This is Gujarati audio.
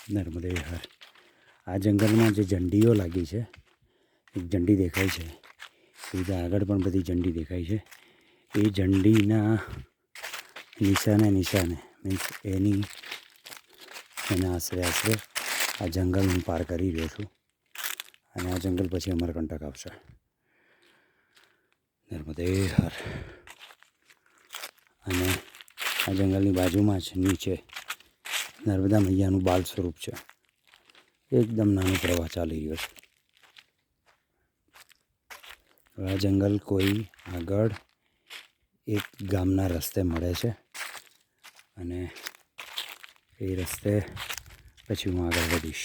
નર્મદે હર. આ જંગલમાં જે ઝંડીઓ લાગી છે, એક ઝંડી દેખાય છે, એ રીતે આગળ પણ બધી ઝંડી દેખાય છે. એ ઝંડીના નિશાને મીન્સ એના આશરે આ જંગલ હું પાર કરી રહ્યો છું. અને આ જંગલ પછી અમરકંટક આવશે. નર્મદે હર. અને આ જંગલની બાજુમાં જ નીચે નર્મદા મૈયાનું બાલ સ્વરૂપ છે. એકદમ નાનો પ્રવાહ ચાલી રહ્યો છે. આ જંગલ કોઈ આગળ એક ગામના રસ્તે મળે છે, અને એ રસ્તે પછી હું આગળ વધીશ.